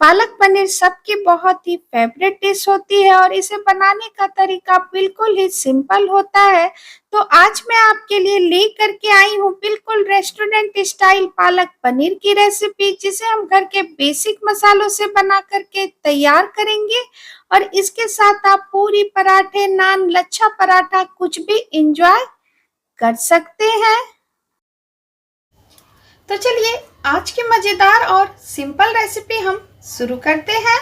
पालक पनीर सबकी बहुत ही favourite dish होती है और इसे बनाने का तरीका बिल्कुल ही सिंपल होता है। तो आज मैं आपके लिए लेकर के आई हूँ बिल्कुल रेस्टोरेंट स्टाइल पालक पनीर की रेसिपी, जिसे हम घर के बेसिक मसालों से बना करके तैयार करेंगे। और इसके साथ आप पूरी, पराठे, नान, लच्छा पराठा कुछ भी इंजॉय कर सकते हैं। तो चलिए आज की मजेदार और सिंपल रेसिपी हम शुरू करते हैं।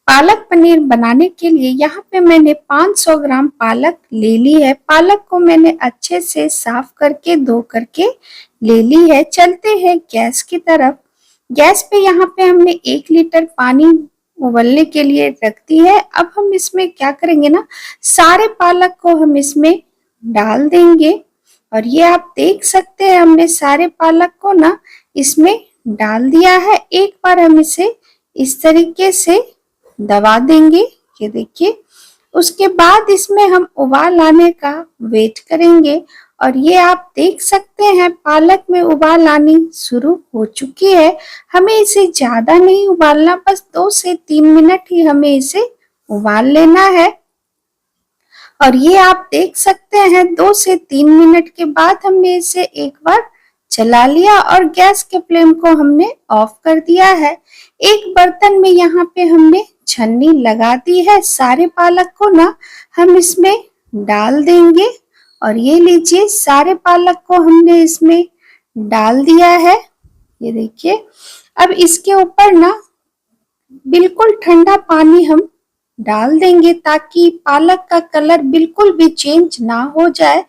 पालक पनीर बनाने के लिए यहाँ पे मैंने 500 ग्राम पालक ले ली है। पालक को मैंने अच्छे से साफ करके धो करके ले ली है। चलते हैं गैस की तरफ। गैस पे यहाँ पे हमने 1 लीटर पानी उबलने के लिए रख दी है। अब हम इसमें क्या करेंगे ना, सारे पालक को हम इसमें डाल देंगे। और ये आप देख सकते हैं हमने सारे पालक को ना इसमें डाल दिया है। एक बार हम इसे इस तरीके से दबा देंगे, ये देखिए। उसके बाद इसमें हम उबाल आने का वेट करेंगे। और ये आप देख सकते हैं पालक में उबाल आनी शुरू हो चुकी है। हमें इसे ज्यादा नहीं उबालना, बस 2 से 3 मिनट ही हमें इसे उबाल लेना है। और ये आप देख सकते हैं 2 से 3 मिनट के बाद हमने इसे एक बार चला लिया और गैस के फ्लेम को हमने ऑफ कर दिया है। एक बर्तन में यहाँ पे हमने छन्नी लगा दी है। सारे पालक को ना हम इसमें डाल देंगे। और ये लीजिए, सारे पालक को हमने इसमें डाल दिया है, ये देखिए। अब इसके ऊपर ना बिल्कुल ठंडा पानी हम डाल देंगे ताकि पालक का कलर बिल्कुल भी चेंज ना हो जाए।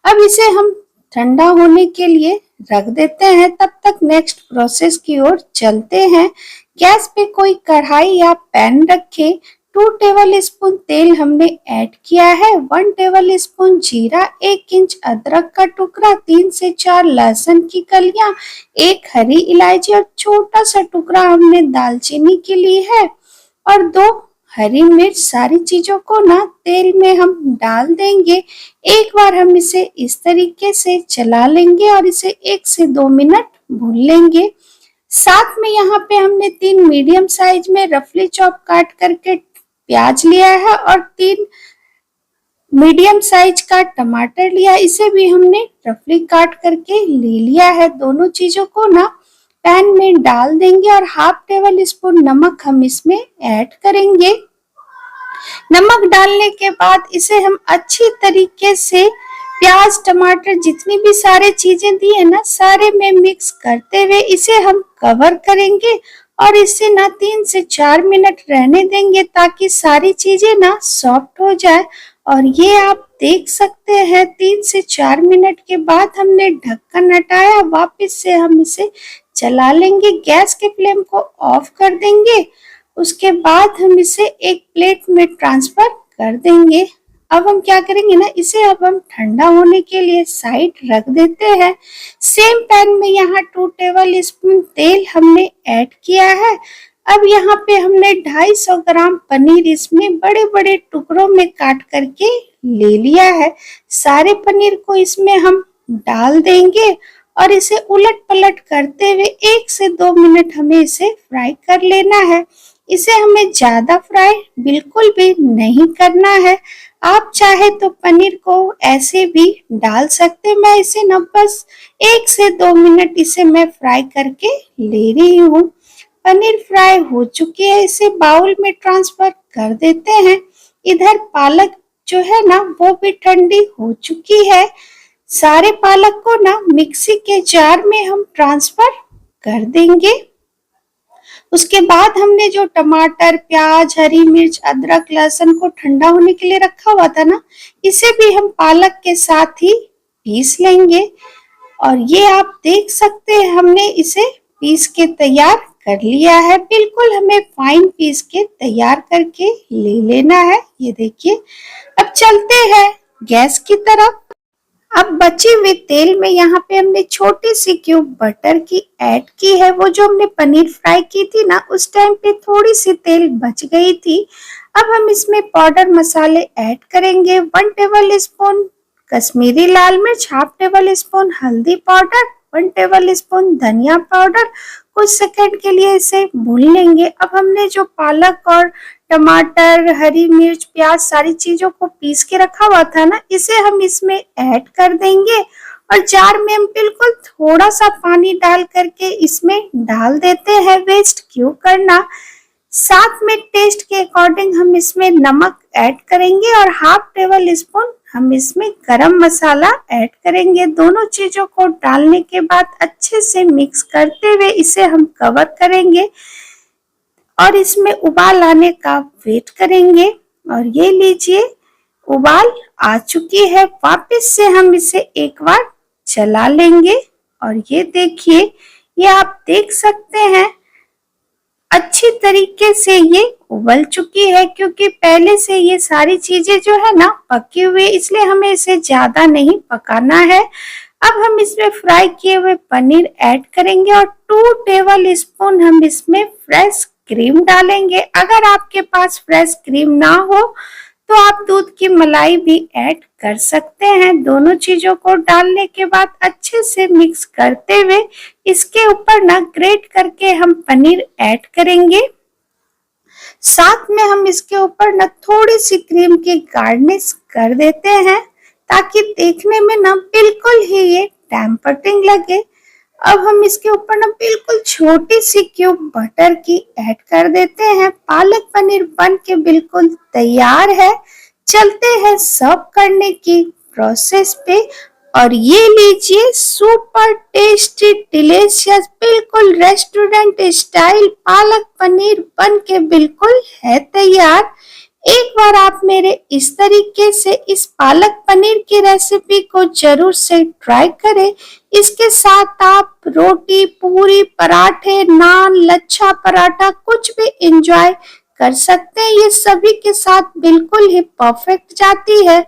अब इसे हम ठंडा होने के लिए रख देते हैं। तब तक नेक्स्ट प्रोसेस की ओर चलते हैं। गैस पे कोई कढ़ाई या पैन रखें। 2 टेबल स्पून तेल हमने ऐड किया है। 1 टेबल स्पून जीरा, 1 इंच अदरक का टुकड़ा, 3 से 4 लहसुन की कलियां, 1 हरी इलायची और छोटा सा टुकड़ा हमने दालचीनी की ली है और 2 हरी मिर्च। सारी चीजों को ना तेल में हम डाल देंगे। एक बार हम इसे इस तरीके से चला लेंगे और इसे 1 से 2 मिनट भून लेंगे। साथ में यहाँ पे हमने 3 मीडियम साइज में रफली चॉप काट करके प्याज लिया है और 3 मीडियम साइज का टमाटर लिया, इसे भी हमने रफली काट करके ले लिया है। दोनों चीजों को ना पैन में डाल देंगे और हाफ टेबल स्पून नमक हम इसमें ऐड करेंगे। नमक डालने के बाद इसे हम अच्छी तरीके से प्याज, टमाटर, जितनी भी सारे चीजें दी है ना, सारे में मिक्स करते हुए इसे हम कवर करेंगे और इसे ना 3 से 4 मिनट रहने देंगे ताकि सारी चीजें ना सॉफ्ट हो जाए। और ये आप देख सकते हैं 3 से 4 मिनट के बाद हमने ढक्कन हटाया। वापस से हम इसे चला लेंगे। गैस के फ्लेम को ऑफ कर देंगे। उसके बाद हम इसे एक प्लेट में ट्रांसफर कर देंगे। अब हम क्या करेंगे ना, इसे अब हम ठंडा होने के लिए साइड रख देते हैं। सेम पैन में यहाँ 2 टेबल स्पून तेल हमने ऐड किया है। अब यहाँ पे हमने 250 ग्राम पनीर इसमें बड़े बड़े टुकड़ों में काट करके ले लिया है। सारे पनीर को इसमें हम डाल देंगे और इसे उलट पलट करते हुए 1 से 2 मिनट हमें इसे फ्राई कर लेना है। इसे हमें ज्यादा फ्राई बिल्कुल भी नहीं करना है। आप चाहे तो पनीर को ऐसे भी डाल सकते। मैं इसे ना बस 1 से 2 मिनट इसे मैं फ्राई करके ले रही हूँ। पनीर फ्राई हो चुकी है, इसे बाउल में ट्रांसफर कर देते हैं। इधर पालक जो है ना वो भी ठंडी हो चुकी है। सारे पालक को ना मिक्सी के जार में हम ट्रांसफर कर देंगे। उसके बाद हमने जो टमाटर, प्याज, हरी मिर्च, अदरक, लहसुन को ठंडा होने के लिए रखा हुआ था ना, इसे भी हम पालक के साथ ही पीस लेंगे। और ये आप देख सकते हैं हमने इसे पीस के तैयार कर लिया है। बिल्कुल हमें फाइन पीस के तैयार करके ले लेना है, ये देखिए। अब चलते हैं गैस की तरफ। अब बचे हुए तेल में यहाँ पे हमने छोटी सी क्यूब बटर की ऐड की है। वो जो हमने पनीर फ्राई की थी ना, उस टाइम पे थोड़ी सी तेल बच गई थी। अब हम इसमें पाउडर मसाले ऐड करेंगे। 1 टेबल स्पून कश्मीरी लाल मिर्च, हाफ टेबल स्पून हल्दी पाउडर, 1 टेबल स्पून धनिया पाउडर, कुछ सेकंड के लिए इसे भून लेंगे। अब हमने जो पालक और टमाटर, हरी मिर्च, प्याज सारी चीजों को पीस के रखा हुआ था ना, इसे हम इसमें ऐड कर देंगे और जार में हम बिल्कुल थोड़ा सा पानी डाल करके इसमें डाल देते हैं। वेस्ट क्यों करना। साथ में टेस्ट के अकॉर्डिंग हम इसमें नमक ऐड करेंगे और हाफ टेबल स्पून हम इसमें गरम मसाला ऐड करेंगे। दोनों चीजों को डालने के बाद अच्छे से मिक्स करते हुए इसे हम कवर करेंगे और इसमें उबाल आने का वेट करेंगे। और ये लीजिए, उबाल आ चुकी है। वापस से हम इसे एक बार चला लेंगे और ये देखिए, ये आप देख सकते हैं अच्छी तरीके से ये उबल चुकी है, क्योंकि पहले से ये सारी चीजें जो है ना पकी हुई, इसलिए हमें इसे ज्यादा नहीं पकाना है। अब हम इसमें फ्राई किए हुए पनीर ऐड करेंगे और 2 टेबल स्पून हम इसमें फ्रेश क्रीम डालेंगे। अगर आपके पास फ्रेश क्रीम ना हो तो आप दूध की मलाई भी ऐड कर सकते हैं। दोनों चीजों को डालने के बाद अच्छे से मिक्स करते हुए इसके ऊपर ना ग्रेट करके हम पनीर ऐड करेंगे। साथ में हम इसके ऊपर ना थोड़ी सी क्रीम की गार्निश कर देते हैं ताकि देखने में ना बिल्कुल ही ये टेम्पटिंग लगे। अब हम इसके ऊपर ना बिल्कुल छोटी सी क्यूब बटर की ऐड कर देते हैं। पालक पनीर बन के बिल्कुल तैयार है। चलते हैं सर्व करने की प्रोसेस पे। और ये लीजिए, सुपर टेस्टी डिलीशियस बिल्कुल रेस्टोरेंट स्टाइल पालक पनीर बन के बिल्कुल है तैयार। एक बार आप मेरे इस तरीके से इस पालक पनीर की रेसिपी को जरूर से ट्राई करें। इसके साथ आप रोटी, पूरी, पराठे, नान, लच्छा पराठा कुछ भी एंजॉय कर सकते हैं। ये सभी के साथ बिल्कुल ही परफेक्ट जाती है।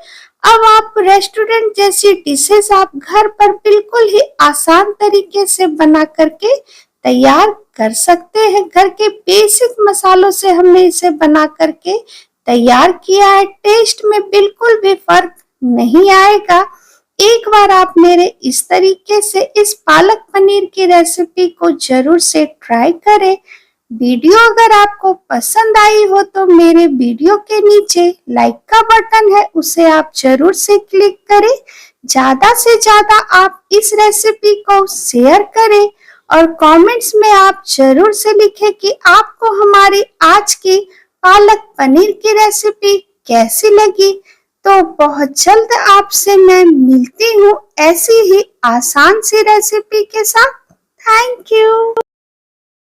अब आप रेस्टोरेंट जैसी डिशेस आप घर पर बिल्कुल ही आसान तरीके से बना करके तैयार कर सकते हैं। घर के बेसिक मसालों से हमने इसे बना करके तैयार किया है। टेस्ट में बिल्कुल भी फर्क नहीं आएगा। एक बार आप मेरे इस तरीके से इस पालक पनीर की रेसिपी को जरूर से ट्राई करें। वीडियो अगर आपको पसंद आई हो तो मेरे वीडियो के नीचे लाइक का बटन है, उसे आप जरूर से क्लिक करें। ज्यादा से ज्यादा आप इस रेसिपी को शेयर करें और कमेंट्स में आप जरूर से लिखें कि आपको हमारी आज की पालक पनीर की रेसिपी कैसी लगी। तो बहुत जल्द आपसे मैं मिलती हूँ ऐसी ही आसान सी रेसिपी के साथ। Thank you.